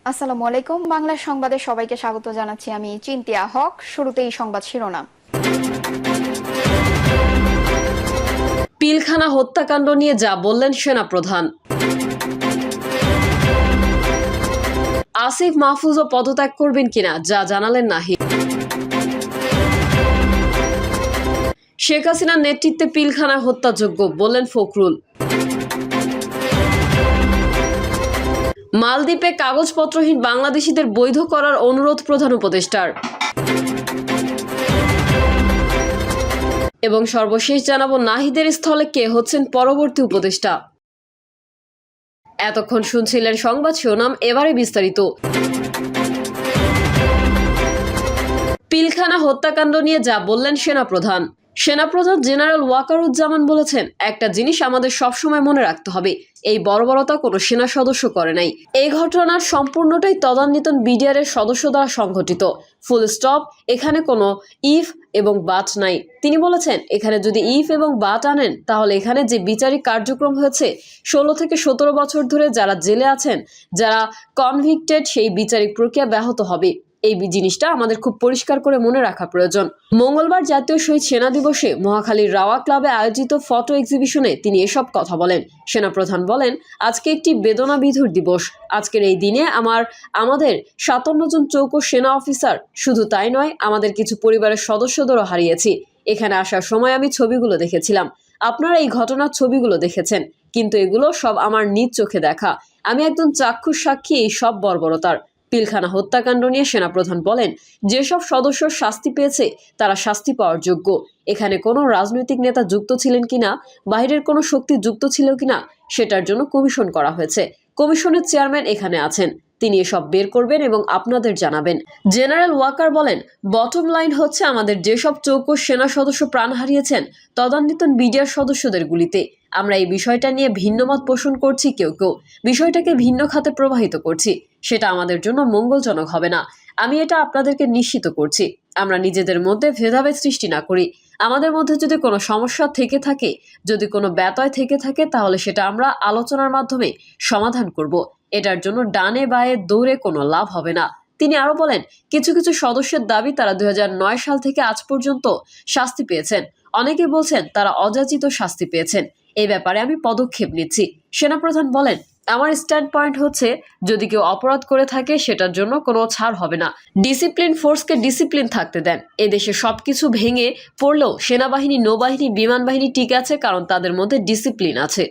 আসসালামু আলাইকুম। বাংলা সংবাদে সবাইকে স্বাগত জানাচ্ছি। আমি চিন্তিয়া হক। শুরুতেই সংবাদ শিরোনাম। পিলখানা হত্যাকাণ্ড নিয়ে যা বললেন সেনাপ্রধান। আসিফ মাহফুজও পদত্যাগ করবেন কিনা যা জানালেন নাহিদ। শেখ হাসিনার নেতৃত্বে পিলখানা হত্যাযোগ্য বললেন ফখরুল। মালদ্বীপে কাগজপত্রহীন বাংলাদেশিদের বৈধ করার অনুরোধ প্রধান উপদেষ্টার। এবং সর্বশেষ জানাবো নাহিদের স্থলে কে হচ্ছেন পরবর্তী উপদেষ্টা। এতক্ষণ শুনছিলেন সংবাদ শিরোনাম, এবারে বিস্তারিত। পিলখানা হত্যাকাণ্ড নিয়ে যা বললেন সেনাপ্রধান জেনারেল ওয়াকারুজ্জামান বলেছেন, একটা জিনিস আমাদের সবসময় মনে রাখতে হবে, এই বর্বরতা কোনো সেনা সদস্য করে নাই। এই ঘটনার সম্পূর্ণটাই তদানীতন বিডিআর এর সদস্য দ্বারা সংঘটিত। Full stop. এখানে কোনো ইফ এবং বাট নাই। তিনি বলেছেন, এখানে যদি ইফ এবং বাট আনেন তাহলে এখানে যে বিচারিক কার্যক্রম হয়েছে 16 থেকে 17 বছর ধরে যারা জেলে আছেন, যারা কনভিক্টেড, সেই বিচারিক প্রক্রিয়া ব্যাহত হবে। এই জিনিসটা আমাদের খুব পরিষ্কার করে মনে রাখা প্রয়োজন। মঙ্গলবার জাতীয় শহীদ সেনা দিবসে মহাখালীর রাওয়া ক্লাবে আয়োজিত ফটো এক্সিবিশনে তিনি এসব কথা বলেন। সেনাপ্রধান বলেন, আজকে একটি বেদনা বিধুর দিবস। আজকের এই দিনে আমাদের 57 জন চৌকো সেনা অফিসার, শুধু তাই নয়, আমাদের কিছু পরিবারের সদস্যদেরও হারিয়েছি। এখানে আসার সময় আমি ছবিগুলো দেখেছিলাম। আপনারা এই ঘটনার ছবিগুলো দেখেছেন, কিন্তু এগুলো সব আমার নিজ চোখে দেখা। আমি একজন চাক্ষুষ সাক্ষী এই সব বর্বরতার। পিলখানা হত্যাকাণ্ড নিয়ে সেনাপ্রধান বলেন, যেসব সদস্য শাস্তি পেয়েছে তারা শাস্তি পাওয়ার যোগ্য। এখানে কোনো রাজনৈতিক নেতা যুক্ত ছিলেন কিনা, বাইরের কোনো শক্তি যুক্ত ছিল কিনা, সেটার জন্য কমিশন করা হয়েছে। কমিশনের চেয়ারম্যান এখানে আছেন, তিনি এসব বের করবেন এবং আপনাদের জানাবেন। জেনারেল ওয়াকার বলেন, বটম লাইন হচ্ছে, আমাদের যেসব চৌকো সেনা সদস্য প্রাণ হারিয়েছেন তদানীতন বিডিআর সদস্যদের গুলিতে। আমরা এই বিষয়টা নিয়ে ভিন্ন মত পোষণ করছি, কেউ কেউ বিষয়টাকে ভিন্ন খাতে প্রবাহিত করছি। সেটা আমাদের জন্য মঙ্গলজনক হবে না। আমি এটা আপনাদেরকে নিশ্চিত করছি। আমরা নিজেদের মধ্যে ভেদাভেদ সৃষ্টি না করি। আমাদের মধ্যে যদি কোনো সমস্যা থেকে থাকে, যদি কোনো ব্যতয় থেকে থাকে, তাহলে সেটা আমরা আলোচনার মাধ্যমে সমাধান করব। এটার জন্য ডানে বায়ে দৌড়ে কোনো লাভ হবে না। তিনি আরো বলেন, কিছু কিছু সদস্যের দাবি তারা 2009 সাল থেকে আজ পর্যন্ত শাস্তি পেয়েছেন। অনেকে বলছেন তারা অযাচিত শাস্তি পেয়েছেন। এই ব্যাপারে আমি পদক্ষেপ নিচ্ছি। সেনাপ্রধান বলেন, আমার স্ট্যান্ড পয়েন্ট হচ্ছে, যদি কেউ অপরাধ করে থাকে সেটার জন্য কোনো ছাড় হবে না। ডিসিপ্লিন ফোর্সকে ডিসিপ্লিন থাকতে দেন। এদেশে সবকিছু ভেঙে পড়লেও সেনাবাহিনী, নৌবাহিনী, বিমান বাহিনী টিকে আছে, কারণ তাদের মধ্যে ডিসিপ্লিন আছে।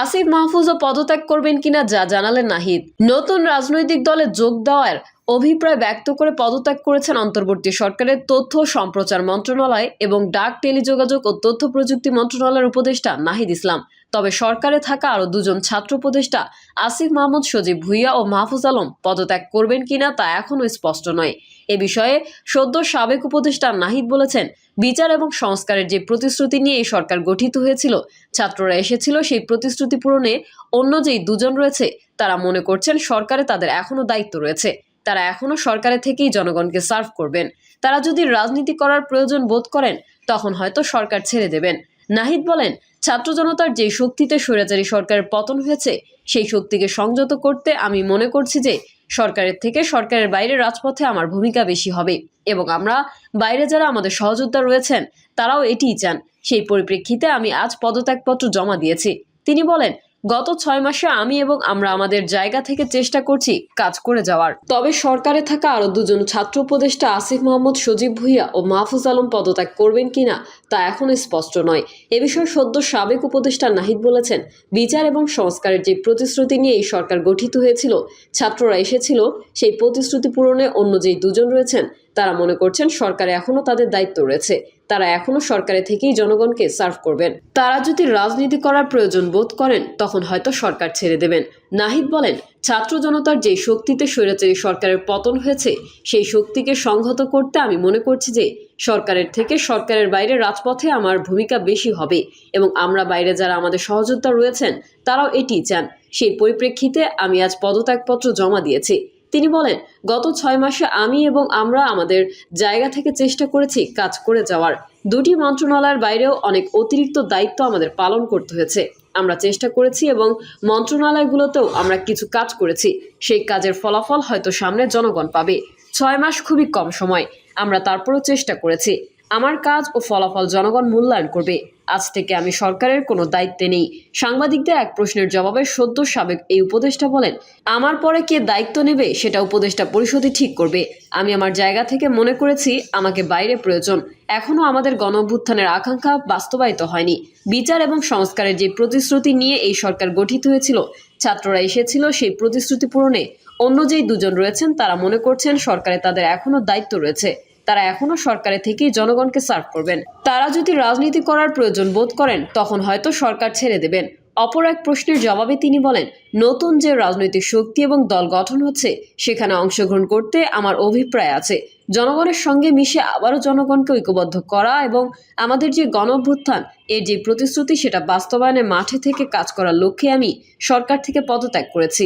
আসিফ মাহফুজও পদত্যাগ করবেন কিনা যা জানালেন নাহিদ। নতুন রাজনৈতিক দলে যোগ দেওয়ার অভিপ্রায় ব্যক্ত করে পদত্যাগ করেছেন অন্তর্বর্তী সরকারের তথ্য সম্প্রচার মন্ত্রণালয় এবং ডাক, টেলিযোগাযোগ ও তথ্য প্রযুক্তি মন্ত্রণালয়ের উপদেষ্টা নাহিদ ইসলাম। তবে সরকারে থাকা আরো দুজন ছাত্র উপদেষ্টা আসিফ মাহমুদ, সজীব ভুইয়া ও মাহফুজ আলম পদত্যাগ করবেন কিনা তা এখনো স্পষ্ট নয়। এ বিষয়ে সদ্য সাবেক উপদেষ্টা নাহিদ বলেছেন, বিচার এবং সংস্কারের যে প্রতিশ্রুতি নিয়ে এই সরকার গঠিত হয়েছিল, ছাত্ররা এসেছিল, সেই প্রতিশ্রুতি পূরণে অন্য যেই দুজন রয়েছে তারা মনে করছেন সরকারে তাদের এখনো দায়িত্ব রয়েছে। তারা এখনো সরকারের থেকেই জনগণকে সার্ভ করবেন। তারা যদি রাজনীতি করার প্রয়োজন বোধ করেন তখন হয়তো সরকার ছেড়ে দেবেন। নাহিদ বলেন, ছাত্র জনতার যে শক্তিতে স্বৈরাচারী সরকারের পতন হয়েছে সেই শক্তিকে সংযত করতে আমি মনে করছি যে সরকারের থেকে সরকারের বাইরে রাজপথে আমার ভূমিকা বেশি হবে, এবং আমরা বাইরে যারা আমাদের সহযোদ্ধা রয়েছেন তারাও এটিই চান। সেই পরিপ্রেক্ষিতে আমি আজ পদত্যাগপত্র জমা দিয়েছি। তিনি বলেন, গত 6 মাসে আমি এবং আমরা আমাদের জায়গা থেকে চেষ্টা করছি কাজ করে যাওয়ার। তবে সরকারে থাকা আরো দুজন ছাত্র উপদেষ্টা আসিফ মাহমুদ, সজীব ভুইয়া ও মাহফুজ আলম পদত্যাগ করবেন কিনা তা এখনো স্পষ্ট নয়। এ বিষয়ে সদ্য সাবেক উপদেষ্টা নাহিদ বলেছেন, বিচার এবং সংস্কারের যে প্রতিশ্রুতি নিয়ে এই সরকার গঠিত হয়েছিল, ছাত্ররা এসেছিল, সেই প্রতিশ্রুতি পূরণে অন্য যেই দুজন রয়েছেন তারা মনে করছেন সরকারে এখনো তাদের দায়িত্ব রয়েছে। তারা এখনো সরকারে থেকেই জনগণকে সার্ভ করবেন। তারা যদি রাজনীতি করার প্রয়োজন বোধ করেন তখন হয়তো সরকার ছেড়ে দেবেন। নাহিদ বলেন, ছাত্র জনতার যে শক্তিতে স্বৈরাচারী সরকারের পতন হয়েছে সেই শক্তিকে সংহত করতে আমি মনে করছি যে সরকারের থেকে সরকারের বাইরে রাজপথে আমার ভূমিকা বেশি হবে, এবং আমরা বাইরে যারা আমাদের সহযোদ্ধা রয়েছেন তারাও এটিই চান। সেই পরিপ্রেক্ষিতে আমি আজ পদত্যাগপত্র জমা দিয়েছি। তিনি বলেন, গত 6 মাসে আমি এবং আমরা আমাদের জায়গা থেকে চেষ্টা করেছি কাজ করে যাওয়ার। দুটি মন্ত্রণালয়ের বাইরেও অনেক অতিরিক্ত দায়িত্ব আমাদের পালন করতে হয়েছে। আমরা চেষ্টা করেছি এবং মন্ত্রণালয়গুলোতেও আমরা কিছু কাজ করেছি। সেই কাজের ফলাফল হয়তো সামনে জনগণ পাবে। 6 মাস খুবই কম সময়, আমরা তারপরও চেষ্টা করেছি। আমার কাজ ও ফলাফল জনগণ মূল্যায়ন করবে। আজ থেকে আমি সরকারের কোনো দায়িত্বে নেই। সাংবাদিকদের এক প্রশ্নের জবাবে সদ্য সাবেক এই উপদেষ্টা বলেন, আমার পরে কে দায়িত্ব নেবে সেটা উপদেষ্টা পরিষদই ঠিক করবে। আমি আমার জায়গা থেকে মনে করেছি আমাকে বাইরে প্রয়োজন। এখনো আমাদের গণঅভ্যুত্থানের আকাঙ্ক্ষা বাস্তবায়িত হয়নি। বিচার এবং সংস্কারের যে প্রতিশ্রুতি নিয়ে এই সরকার গঠিত হয়েছিল, ছাত্ররা এসেছিল সেই প্রতিশ্রুতি পূরণে। অন্য যেই দুজন রয়েছেন তারা মনে করছেন সরকারে তাদের এখনো দায়িত্ব রয়েছে। তারা এখনো সরকারে থেকেই জনগণকে সার্ভ করবেন। তারা যদি রাজনীতি করার প্রয়োজন বোধ করেন তখন হয়তো সরকার ছেড়ে দেবেন। অপর এক প্রশ্নের জবাবে তিনি বলেন, নতুন যে রাজনৈতিক শক্তি এবং দল গঠন হচ্ছে সেখানে অংশগ্রহণ করতে আমার অভিপ্রায় আছে। জনগণের সঙ্গে মিশে আবারও জনগণকে ঐক্যবদ্ধ করা এবং আমাদের যে গণঅভ্যুত্থান এর যে প্রতিশ্রুতি সেটা বাস্তবায়নে মাঠে থেকে কাজ করার লক্ষ্যে আমি সরকার থেকে পদত্যাগ করেছি।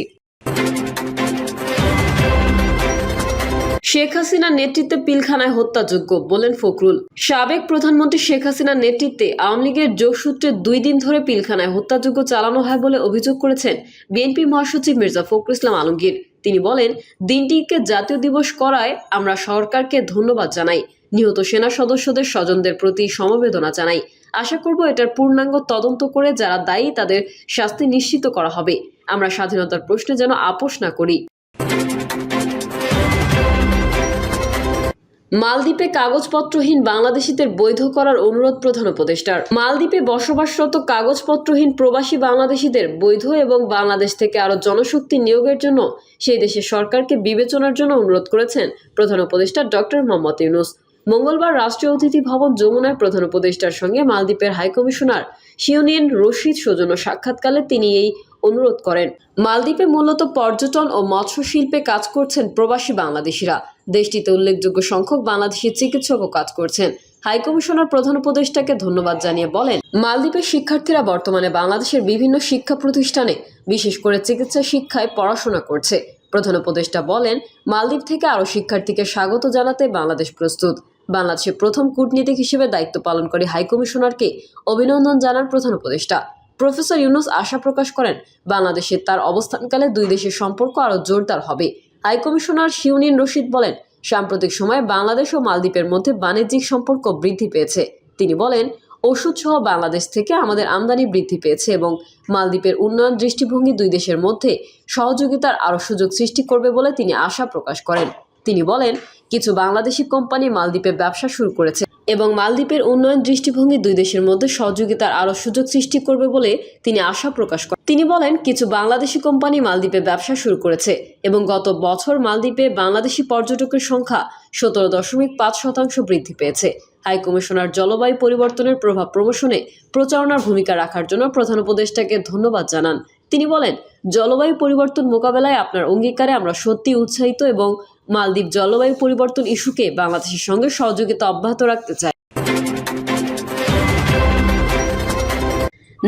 শেখ হাসিনার নেতৃত্বে পিলখানায় হত্যাযোগ্য বললেন ফখরুল। সাবেক প্রধানমন্ত্রী শেখ হাসিনার নেতৃত্বে আওয়ামী লীগের যোগসূত্রে 2 দিন ধরে পিলখানায় হত্যাযোগ্য চালানো হয় বলে অভিযোগ করেছেন বিএনপি মহাসচিব মির্জা ফখরুল ইসলাম আলমগীর। তিনি বলেন, দিনটিকে জাতীয় দিবস করায় আমরা সরকারকে ধন্যবাদ জানাই। নিহত সেনা সদস্যদের স্বজনদের প্রতি সমবেদনা জানাই। আশা করব এটার পূর্ণাঙ্গ তদন্ত করে যারা দায়ী তাদের শাস্তি নিশ্চিত করা হবে। আমরা স্বাধীনতার প্রশ্নে যেন আপোষ না করি। মালদ্বীপে কাগজপত্রহীন বাংলাদেশিদের বৈধ করার অনুরোধ প্রধান উপদেষ্টার। মালদ্বীপে বসবাসরত কাগজপত্রহীন প্রবাসী বাংলাদেশিদের বৈধ এবং বাংলাদেশ থেকে আরও জনশক্তি নিয়োগের জন্য সেই দেশের সরকারকে বিবেচনার জন্য অনুরোধ করেছেন প্রধান উপদেষ্টা ডক্টর মোহাম্মদ ইউনূস। মঙ্গলবার রাষ্ট্রীয় অতিথি ভবন যমুনায় প্রধান উপদেষ্টার সঙ্গে মালদ্বীপের হাইকমিশনার শিওনিয়েন রশিদ সৌজন্য সাক্ষাৎকালে তিনি এই অনুরোধ করেন। মালদ্বীপে মূলত পর্যটন ও মৎস্য শিল্পে কাজ করছেন প্রবাসী বাংলাদেশিরা। দেশটিতে উল্লেখযোগ্য সংখ্যক বাংলাদেশি চিকিৎসকও কাজ করছেন। হাইকমিশনার প্রধান উপদেষ্টাকে ধন্যবাদ জানিয়ে বলেন, মালদ্বীপের শিক্ষার্থীরা বর্তমানে বাংলাদেশের বিভিন্ন শিক্ষা প্রতিষ্ঠানে বিশেষ করে চিকিৎসা শিক্ষায় পড়াশোনা করছে। প্রধান উপদেষ্টা বলেন, মালদ্বীপ থেকে আরও শিক্ষার্থীকে স্বাগত জানাতে বাংলাদেশ প্রস্তুত। বাংলাদেশের প্রথম কূটনীতিক হিসেবে দায়িত্ব পালনকারী হাইকমিশনারকে অভিনন্দন জানান প্রধান উপদেষ্টা। প্রফেসর ইউনূস আশা প্রকাশ করেন, বাংলাদেশে তার অবস্থানকালে 2 দেশের সম্পর্ক আরও জোরদার হবে। হাইকমিশনার শিওনিয়েন রশিদ বলেন, সাম্প্রতিক সময়ে বাংলাদেশ ও মালদ্বীপের মধ্যে বাণিজ্যিক সম্পর্ক বৃদ্ধি পেয়েছে। তিনি বলেন, ওষুধ সহ বাংলাদেশ থেকে আমাদের আমদানি বৃদ্ধি পেয়েছে এবং মালদ্বীপের উন্নয়ন দৃষ্টিভঙ্গি 2 দেশের মধ্যে সহযোগিতার আরও সুযোগ সৃষ্টি করবে বলে তিনি আশা প্রকাশ করেন। তিনি বলেন, কিছু বাংলাদেশি কোম্পানি মালদ্বীপে ব্যবসা শুরু করেছে এবং মালদ্বীপের উন্নয়ন দৃষ্টিভঙ্গি 2 দেশের মধ্যে সহযোগিতার আরও সুযোগ সৃষ্টি করবে বলে তিনি আশা প্রকাশ করেন। তিনি বলেন, কিছু বাংলাদেশি কোম্পানি মালদ্বীপে ব্যবসা শুরু করেছে এবং গত বছর মালদ্বীপে বাংলাদেশি পর্যটকের সংখ্যা 17.5% বৃদ্ধি পেয়েছে। হাইকমিশনার জলবায়ু পরিবর্তনের প্রভাব প্রমোশনে প্রচারণার ভূমিকা রাখার জন্য প্রধান উপদেষ্টাকে ধন্যবাদ জানান। তিনি বলেন, জলবায়ু পরিবর্তন মোকাবেলায় আপনার অঙ্গীকারে আমরা সত্যি উৎসাহিত এবং মালদ্বীপ জলবায়ু পরিবর্তন ইস্যুকে বাংলাদেশের সঙ্গে সহযোগিতা অব্যাহত রাখতে চায়।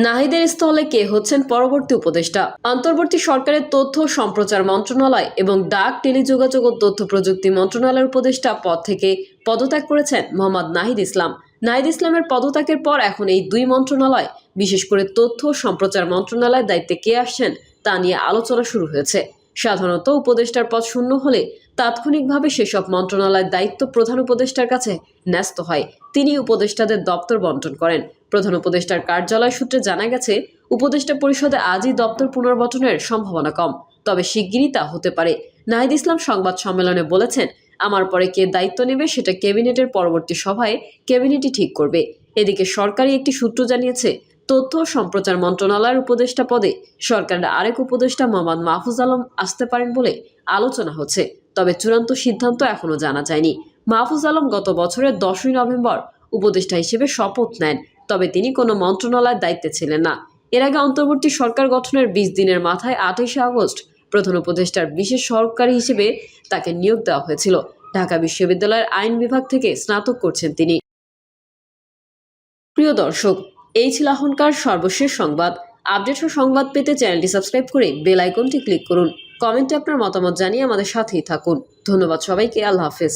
নাহিদের স্থলে কে হচ্ছেন পরবর্তী উপদেষ্টা? অন্তর্বর্তী সরকারের তথ্য ও সম্প্রচার মন্ত্রণালয় এবং ডাক, টেলিযোগাযোগ ও তথ্য প্রযুক্তি মন্ত্রণালয়ের উপদেষ্টা পদ থেকে পদত্যাগ করেছেন মোহাম্মদ নাহিদ ইসলাম। নাহিদ ইসলামের পদত্যাগের পর এখন এই 2 মন্ত্রণালয়, বিশেষ করে তথ্য ও সম্প্রচার মন্ত্রণালয়ের দায়িত্বে কে আসছেন তা নিয়ে আলোচনা শুরু হয়েছে। সাধারণত উপদেষ্টার পদ শূন্য হলে তাৎক্ষণিকভাবে সেসব মন্ত্রণালয়ের দায়িত্ব প্রধান উপদেষ্টার কাছে ন্যস্ত হয়। তিনি উপদেষ্টাদের দপ্তর বন্টন করেন। প্রধান উপদেষ্টার কার্যালয় সূত্রে জানা গেছে, উপদেষ্টা পরিষদে আজই দপ্তর পুনর্গঠনের সম্ভাবনা কম, তবে শিগগিরই তা হতে পারে। নাহিদ ইসলাম সংবাদ সম্মেলনে বলেছেন, আমার পরে কে দায়িত্ব নেবে সেটা ক্যাবিনেটের পরবর্তী সভায় ক্যাবিনেটই ঠিক করবে। এদিকে সরকারি একটি সূত্র জানিয়েছে, তথ্য ও সম্প্রচার মন্ত্রণালয়ের উপদেষ্টা পদে সরকারের আরেক উপদেষ্টা মোহাম্মদ মাহফুজ আলম আসতে পারেন বলে আলোচনা হচ্ছে, তবে চূড়ান্ত সিদ্ধান্ত এখনো জানা যায়নি। মাহফুজ আলম গত বছরের 10ই নভেম্বর উপদেষ্টা হিসেবে শপথ নেন, তবে তিনি কোনো মন্ত্রণালয়ের দায়িত্বে ছিলেন না। এর আগে অন্তর্বর্তী সরকার গঠনের 20 দিনের মাথায় 28শে আগস্ট প্রধান উপদেষ্টার বিশেষ সহকারী হিসেবে তাকে নিয়োগ দেওয়া হয়েছিল। ঢাকা বিশ্ববিদ্যালয়ের আইন বিভাগ থেকে স্নাতক করছেন তিনি। প্রিয় দর্শক, এই ছিল এখনকার সর্বশেষ সংবাদ। আপডেট ও সংবাদ পেতে চ্যানেলটি সাবস্ক্রাইব করে বেল আইকনটি ক্লিক করুন। কমেন্টে আপনার মতামত জানিয়ে আমাদের সাথেই থাকুন। ধন্যবাদ সবাইকে। আল্লাহ হাফেজ।